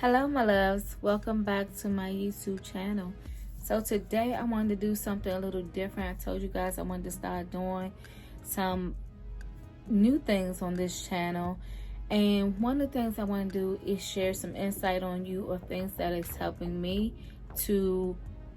Hello my loves, welcome back to my YouTube channel. So today I wanted to do something a little different. I told you guys I wanted to start doing some new things on this channel, and one of the things I want to do is share some insight on you or things that is helping me to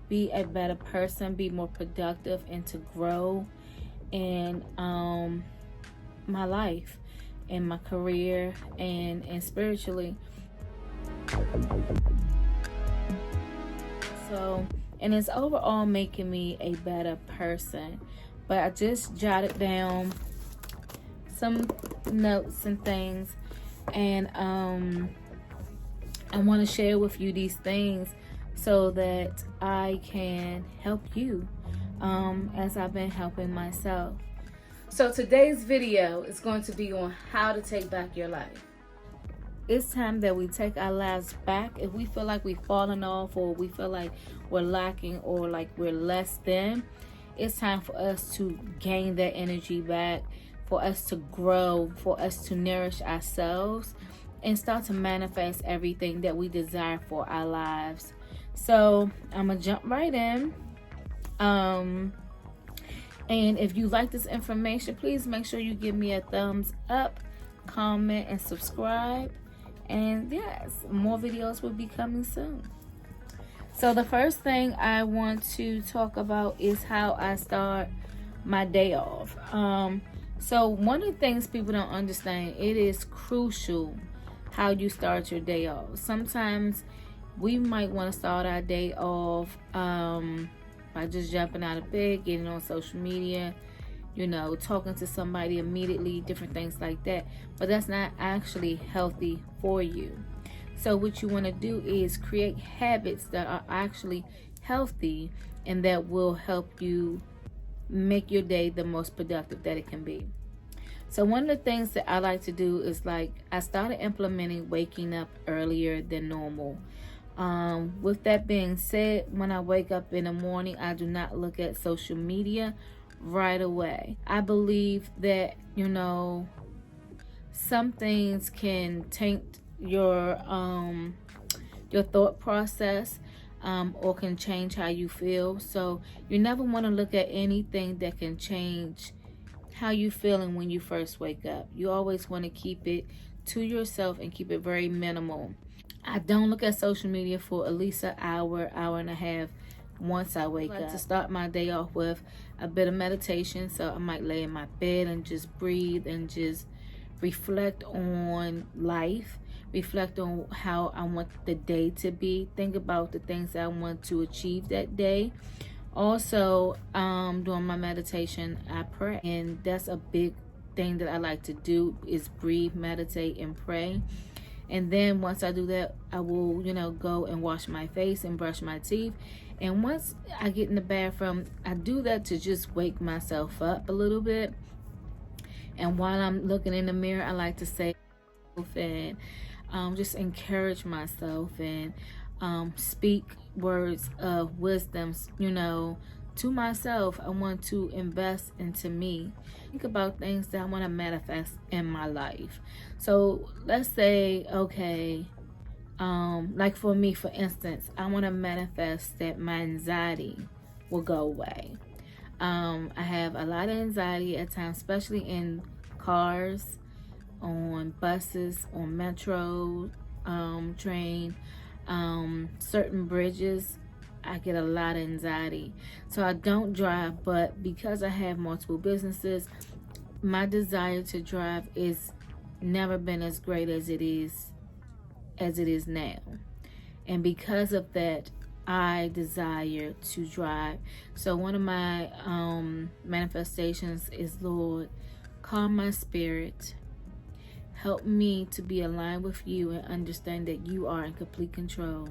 be a better person, be more productive, and to grow in my life, in my career, and spiritually. So, and it's overall making me a better person. But I just jotted down some notes and things, and I want to share with you these things so that I can help you as I've been helping myself. So today's video is going to be on how to take back your life. It's time that we take our lives back. If we feel like we've fallen off, or we feel like we're lacking, or like we're less than, it's time for us to gain that energy back, for us to grow, for us to nourish ourselves and start to manifest everything that we desire for our lives. So I'm gonna jump right in. And if you like this information, please make sure you give me a thumbs up, comment, and subscribe. And yes, more videos will be coming soon. So the first thing I want to talk about is how I start my day off. So one of the things people don't understand, it is crucial how you start your day off. Sometimes we might want to start our day off by just jumping out of bed, getting on social media, you know, talking to somebody immediately, different things like that. But that's not actually healthy for you. So what you want to do is create habits that are actually healthy and that will help you make your day the most productive that it can be. So one of the things that I like to do is, like, I started implementing waking up earlier than normal. With that being said, when I wake up in the morning, I do not look at social media right away. I believe that, you know, some things can taint your thought process, or can change how you feel. So you never want to look at anything that can change how you feeling when you first wake up. You always want to keep it to yourself and keep it very minimal. I don't look at social media for at least an hour and a half once I wake up. To start my day off with a bit of meditation. So I might lay in my bed and just breathe and just reflect on life, reflect on how I want the day to be, think about the things that I want to achieve that day. Also, during my meditation, I pray, and that's a big thing that I like to do, is breathe, meditate, and pray. And then once I do that, I will, you know, go and wash my face and brush my teeth. And once I get in the bathroom, I do that to just wake myself up a little bit. And while I'm looking in the mirror, I like to say and just encourage myself and speak words of wisdom, you know, to myself. I want to invest into me. Think about things that I want to manifest in my life. So let's say, okay, like for me, for instance, I want to manifest that my anxiety will go away. I have a lot of anxiety at times, especially in cars, on buses, on metro, train, certain bridges. I get a lot of anxiety. So I don't drive, but because I have multiple businesses, my desire to drive is never been as great as it is now. And because of that, I desire to drive. So one of my manifestations is, Lord, calm my spirit. Help me to be aligned with you and understand that you are in complete control.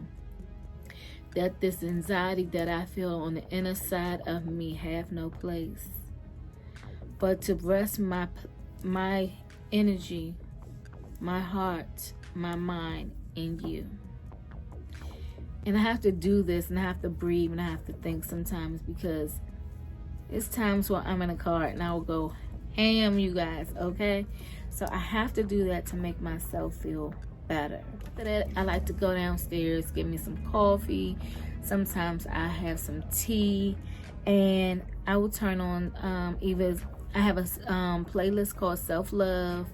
That this anxiety that I feel on the inner side of me have no place. But to rest my energy, my heart, my mind in you. And I have to do this, and I have to breathe, and I have to think sometimes, because it's times where I'm in a car and I will go ham, you guys, okay? So I have to do that to make myself feel better. After that, I like to go downstairs, get me some coffee. Sometimes I have some tea, and I will turn on I have a playlist called Self-Love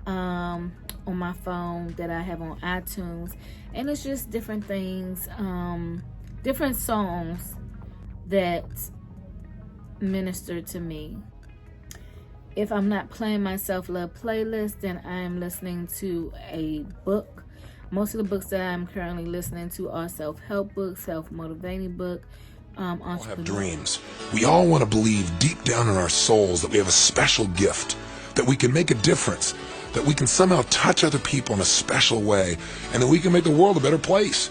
on my phone that I have on iTunes, and it's just different things, different songs that minister to me. If I'm not playing my self-love playlist, then I am listening to a book. Most of the books that I'm currently listening to are self-help books, self-motivating book. We all have dreams. We all want to believe deep down in our souls that we have a special gift, that we can make a difference, that we can somehow touch other people in a special way, and that we can make the world a better place.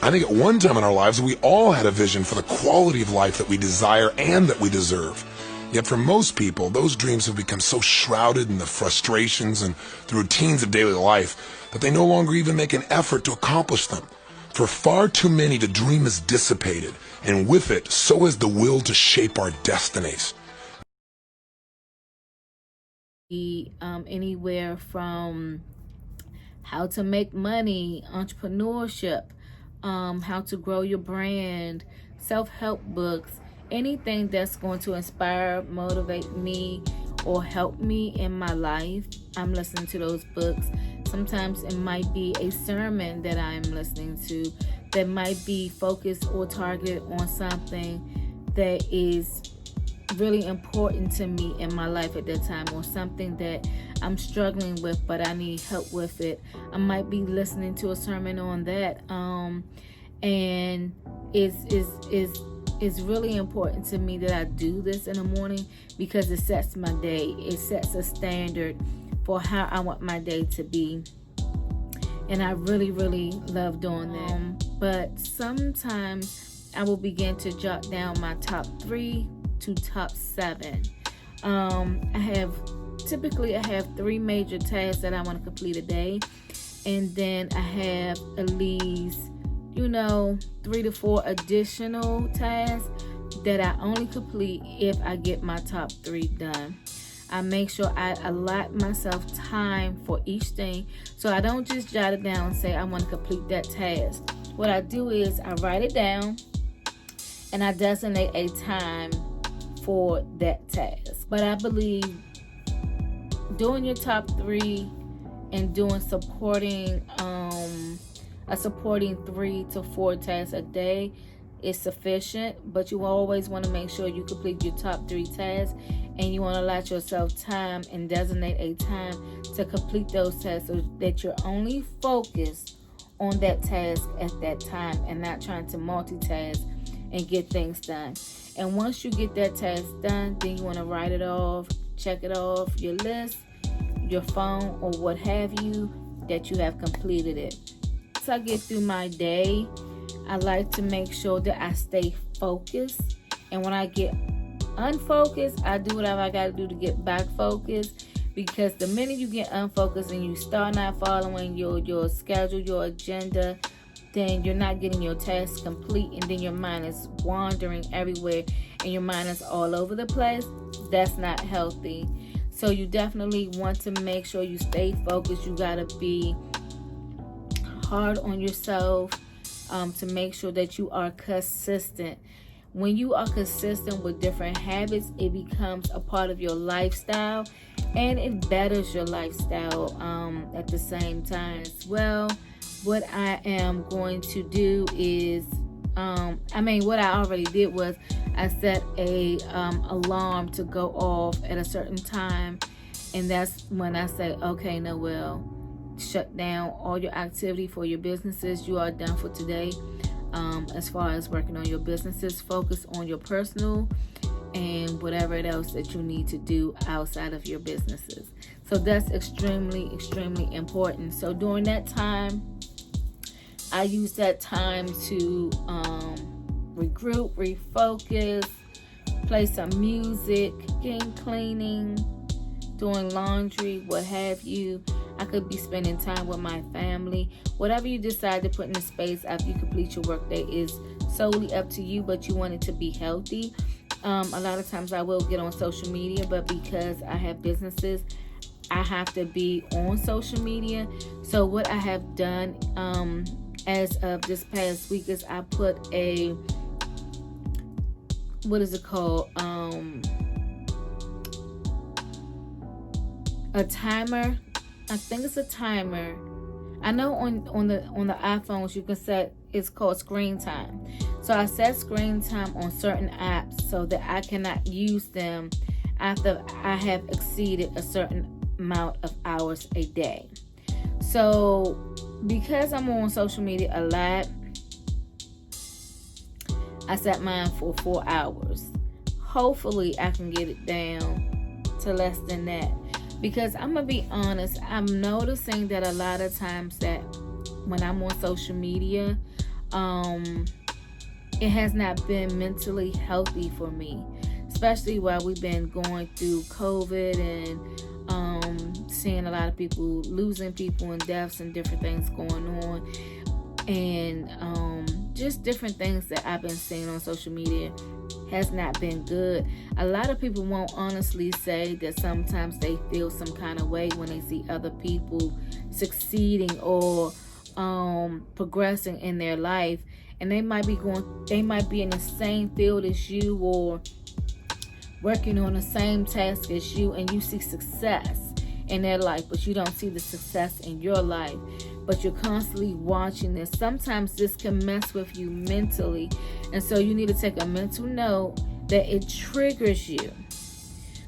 I think at one time in our lives, we all had a vision for the quality of life that we desire and that we deserve. Yet for most people, those dreams have become so shrouded in the frustrations and the routines of daily life that they no longer even make an effort to accomplish them. For far too many, the dream has dissipated, and with it, so has the will to shape our destinies. Anywhere from how to make money, entrepreneurship, how to grow your brand, self-help books, anything that's going to inspire, motivate me, or help me in my life. I'm listening to those books. Sometimes it might be a sermon that I'm listening to that might be focused or targeted on something that is really important to me in my life at that time, or something that I'm struggling with but I need help with it. I might be listening to a sermon on that, and it's really important to me that I do this in the morning because it sets my day. It sets a standard for how I want my day to be, and I really love doing that. But sometimes I will begin to jot down my top 3 to top 7. I have 3 major tasks that I want to complete a day, and then I have at least 3 to 4 additional tasks that I only complete if I get my top 3 done. I make sure I allot myself time for each thing, so I don't just jot it down and say I want to complete that task. What I do is I write it down and I designate a time for that task. But I believe doing your top 3 and doing supporting a supporting 3 to 4 tasks a day is sufficient, but you always want to make sure you complete your top 3 tasks, and you want to allot yourself time and designate a time to complete those tasks so that you're only focused on that task at that time and not trying to multitask and get things done. And once you get that task done, then you want to write it off, check it off your list, your phone, or what have you, that you have completed it. Once I get through my day, I like to make sure that I stay focused, and when I get unfocused, I do whatever I gotta do to get back focused, because the minute you get unfocused and you start not following your schedule, your agenda, then you're not getting your tasks complete, and then your mind is wandering everywhere and your mind is all over the place. That's not healthy. So you definitely want to make sure you stay focused. You gotta be hard on yourself to make sure that you are consistent. When you are consistent with different habits, it becomes a part of your lifestyle, and it betters your lifestyle at the same time as well. What I am going to do is, what I already did was I set a alarm to go off at a certain time, and that's when I say, okay, Noel, shut down all your activity for your businesses. You are done for today. As far as working on your businesses, focus on your personal and whatever else that you need to do outside of your businesses. So that's extremely important. So during that time, I use that time to regroup, refocus, play some music, cooking, cleaning, doing laundry, what have you. I could be spending time with my family. Whatever you decide to put in the space after you complete your workday is solely up to you, but you want it to be healthy. A lot of times I will get on social media, but because I have businesses, I have to be on social media. So what I have done as of this past week is I put a, what is it called? A timer. I think it's a timer. I know on the iPhones you can set, it's called screen time. So I set screen time on certain apps so that I cannot use them after I have exceeded a certain amount of hours a day. So because I'm on social media a lot, I set mine for 4 hours. Hopefully I can get it down to less than that. Because I'm going to be honest, I'm noticing that a lot of times that when I'm on social media, it has not been mentally healthy for me. Especially while we've been going through COVID and seeing a lot of people, losing people and deaths and different things going on. And just different things that I've been seeing on social media has not been good. A lot of people won't honestly say that sometimes they feel some kind of way when they see other people succeeding or progressing in their life, and they might be in the same field as you or working on the same task as you, and you see success in their life, but you don't see the success in your life. But you're constantly watching this. Sometimes this can mess with you mentally. And so you need to take a mental note that it triggers you.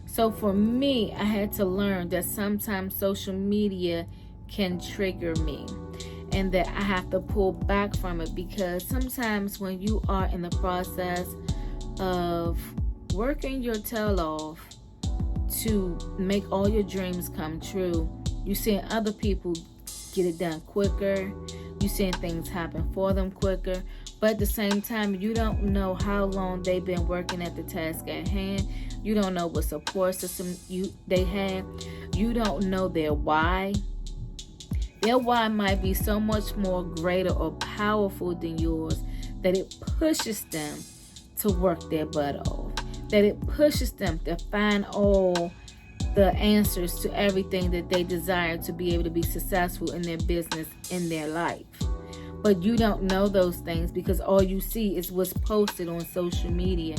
So for me, I had to learn that sometimes social media can trigger me. And that I have to pull back from it. Because sometimes when you are in the process of working your tail off to make all your dreams come true, you're seeing other people get it done quicker, you're seeing things happen for them quicker, but at the same time you don't know how long they've been working at the task at hand. You don't know what support system they have. You don't know their why. Their why might be so much more greater or powerful than yours that it pushes them to work their butt off, that it pushes them to find all the answers to everything that they desire to be able to be successful in their business, in their life. But you don't know those things because all you see is what's posted on social media.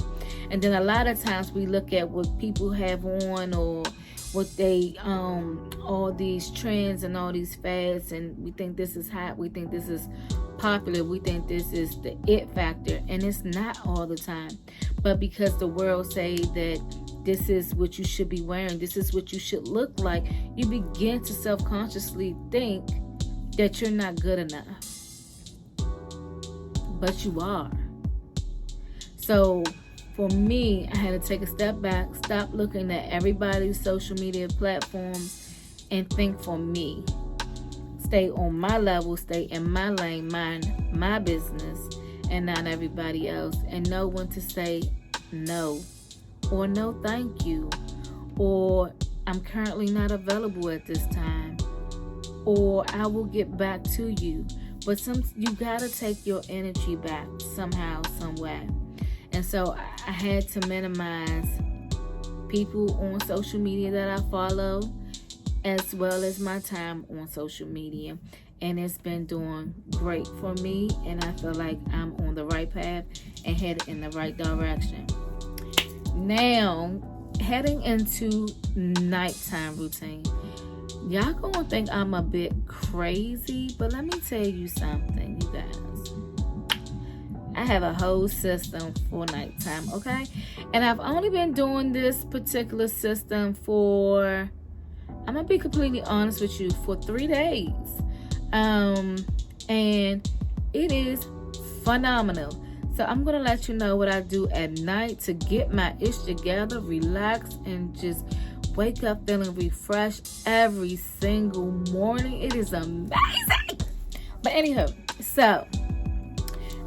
And then a lot of times we look at what people have on or what they all these trends and all these fads, and we think this is hot, we think this is popular, we think this is the it factor, and it's not all the time. But because the world say that this is what you should be wearing, this is what you should look like, you begin to self-consciously think that you're not good enough. But you are. So for me, I had to take a step back, stop looking at everybody's social media platforms, and think for me. Stay on my level, stay in my lane, mind my business, and not everybody else. And know when to say no, or no thank you, or I'm currently not available at this time, or I will get back to you. But you gotta take your energy back somehow, some way. And so I had to minimize people on social media that I follow, as well as my time on social media. And it's been doing great for me, and I feel like I'm on the right path and headed in the right direction. Now, heading into nighttime routine. Y'all gonna think I'm a bit crazy, but let me tell you something, you guys. I have a whole system for nighttime, okay? And I've only been doing this particular system for, I'm gonna be completely honest with you, for 3 days. And it is phenomenal. So I'm gonna let you know what I do at night to get my ish together, relax, and just wake up feeling refreshed every single morning. It is amazing. But anyhow, so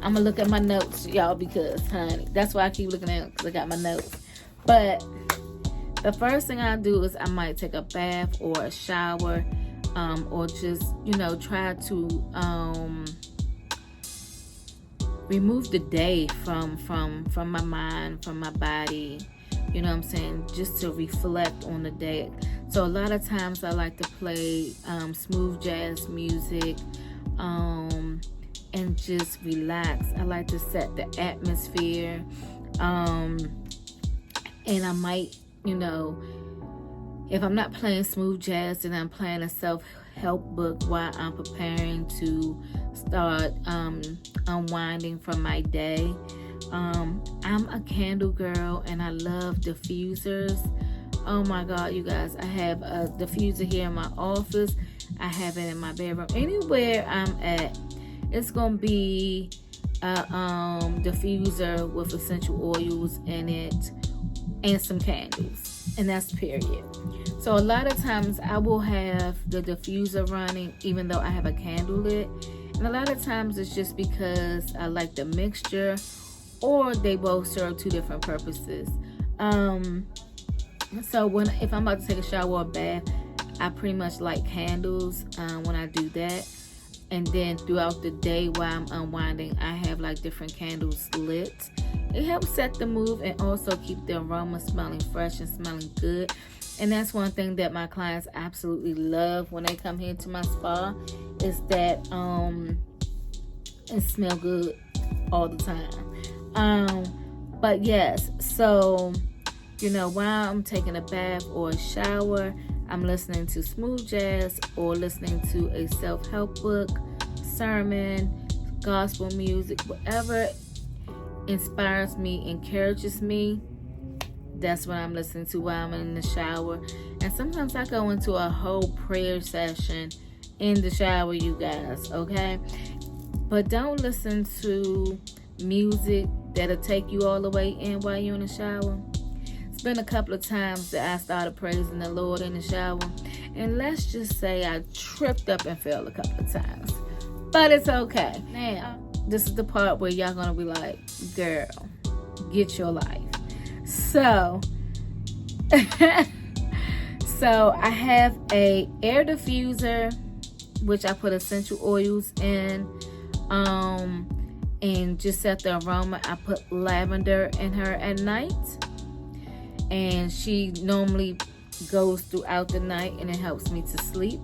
I'm gonna look at my notes, y'all, because honey, that's why I keep looking at it, because I got my notes. But the first thing I do is I might take a bath or a shower, or just, try to remove the day from my mind, from my body, you know what I'm saying, just to reflect on the day. So a lot of times I like to play smooth jazz music and just relax. I like to set the atmosphere, and I might, you know, if I'm not playing smooth jazz, then I'm playing a self-help book while I'm preparing to start unwinding from my day. I'm a candle girl and I love diffusers. Oh my God, you guys, I have a diffuser here in my office. I have it in my bedroom. Anywhere I'm at, it's gonna be a diffuser with essential oils in it and some candles, and that's period. So a lot of times I will have the diffuser running even though I have a candle lit, and a lot of times it's just because I like the mixture, or they both serve two different purposes. So if I'm about to take a shower or a bath, I pretty much light candles when I do that. And then throughout the day while I'm unwinding, I have like different candles lit. It helps set the mood and also keep the aroma smelling fresh and smelling good. And that's one thing that my clients absolutely love when they come here to my spa, is that it smells good all the time. But yes, so you know, while I'm taking a bath or a shower, I'm listening to smooth jazz or listening to a self-help book, sermon, gospel music, whatever inspires me, encourages me. That's what I'm listening to while I'm in the shower. And sometimes I go into a whole prayer session in the shower, you guys, okay? But don't listen to music that'll take you all the way in while you're in the shower. It's been a couple of times that I started praising the Lord in the shower, and let's just say I tripped up and fell a couple of times. But it's okay. Now, this is the part where y'all gonna be like, girl, get your life. So, so I have a air diffuser, which I put essential oils in, and just set the aroma. I put lavender in her at night, and she normally goes throughout the night, and it helps me to sleep.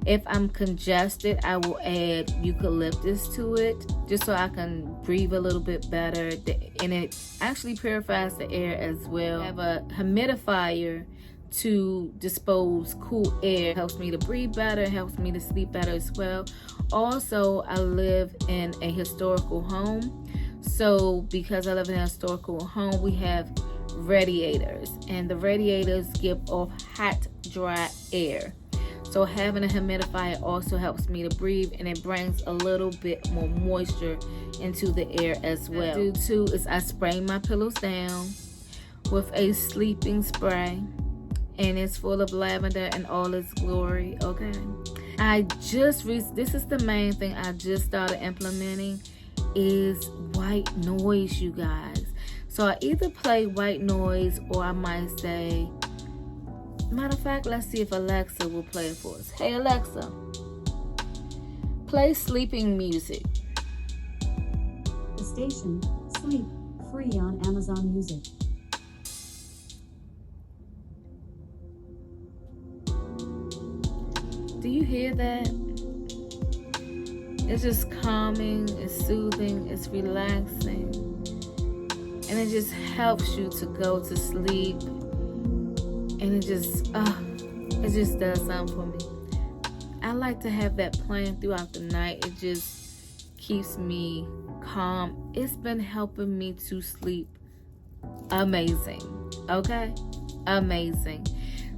If I'm congested, I will add eucalyptus to it, just so I can breathe a little bit better, and it actually purifies the air as well. I have a humidifier to dispose cool air. It helps me to breathe better, it helps me to sleep better as well. Also, I live in a historical home, so because I live in a historical home, we have radiators, and the radiators give off hot, dry air. So having a humidifier also helps me to breathe, and it brings a little bit more moisture into the air as well. What I do too is I spray my pillows down with a sleeping spray, and it's full of lavender in all its glory, okay? This is the main thing I just started implementing, is white noise, you guys. So I either play white noise, or I might say, matter of fact, let's see if Alexa will play it for us. Hey Alexa, play sleeping music. The station, Sleep, free on Amazon Music. Do you hear that? It's just calming, it's soothing, it's relaxing, and it just helps you to go to sleep. And it just does something for me. I like to have that playing throughout the night. It just keeps me calm. It's been helping me to sleep amazing, okay? Amazing.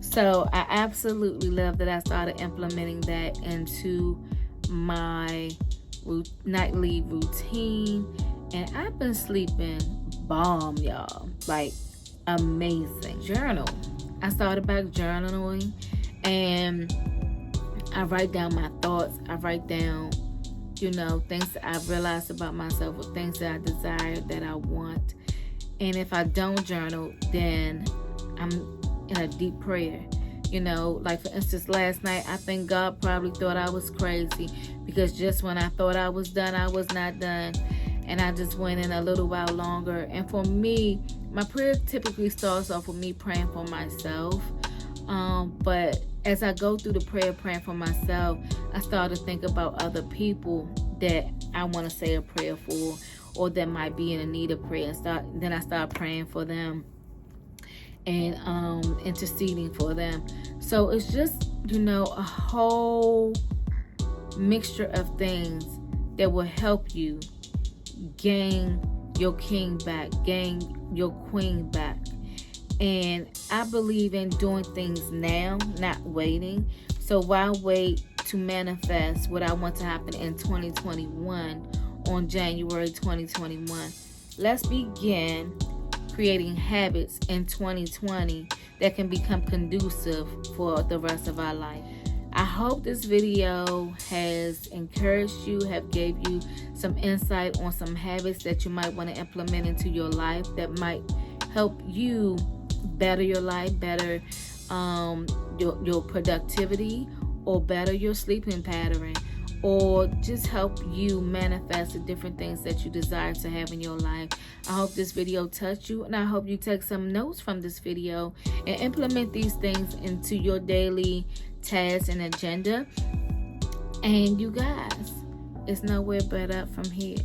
So I absolutely love that I started implementing that into my nightly routine. And I've been sleeping bomb, y'all. Like, amazing. Journal. I started back journaling, and I write down my thoughts. I write down, you know, things that I realized about myself, or things that I desire, that I want. And if I don't journal, then I'm in a deep prayer. You know, like for instance, last night, I think God probably thought I was crazy, because just when I thought I was done, I was not done. And I just went in a little while longer. And for me, my prayer typically starts off with me praying for myself. But as I go through the prayer praying for myself, I start to think about other people that I want to say a prayer for, or that might be in a need of prayer. Then I start praying for them and interceding for them. So it's just, a whole mixture of things that will help you gain your king back, gain your queen back. And I believe in doing things now, not waiting. So why wait to manifest what I want to happen in 2021 on January 2021? Let's begin creating habits in 2020 that can become conducive for the rest of our life. I hope this video has encouraged you, have gave you some insight on some habits that you might want to implement into your life that might help you better your life, better your productivity, or better your sleeping pattern, or just help you manifest the different things that you desire to have in your life. I hope this video touched you, and I hope you take some notes from this video and implement these things into your daily tasks and agenda. And you guys, it's nowhere but up from here.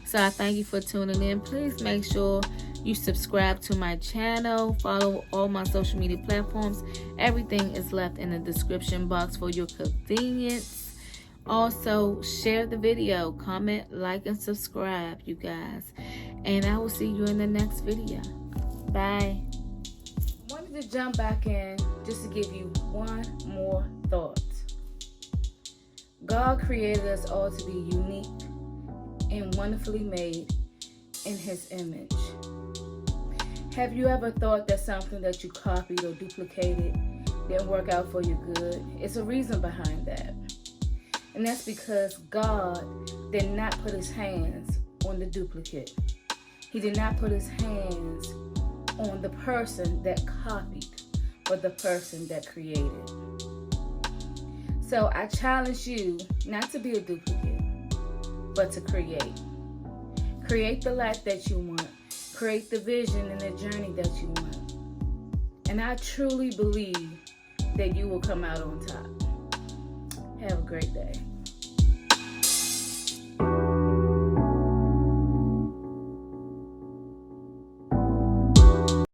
So I thank you for tuning in. Please make sure you subscribe to my channel, follow all my social media platforms. Everything is left in the description box for your convenience. Also, share the video, comment, like, and subscribe, you guys. And I will see you in the next video. Bye. Wanted to jump back in just to give you one more thought. God created us all to be unique and wonderfully made in His image. Have you ever thought that something that you copied or duplicated didn't work out for your good? It's a reason behind that. And that's because God did not put His hands on the duplicate. He did not put His hands on the person that copied, but the person that created. So I challenge you not to be a duplicate, but to create. Create the life that you want. Create the vision and the journey that you want. And I truly believe that you will come out on top. Have a great day.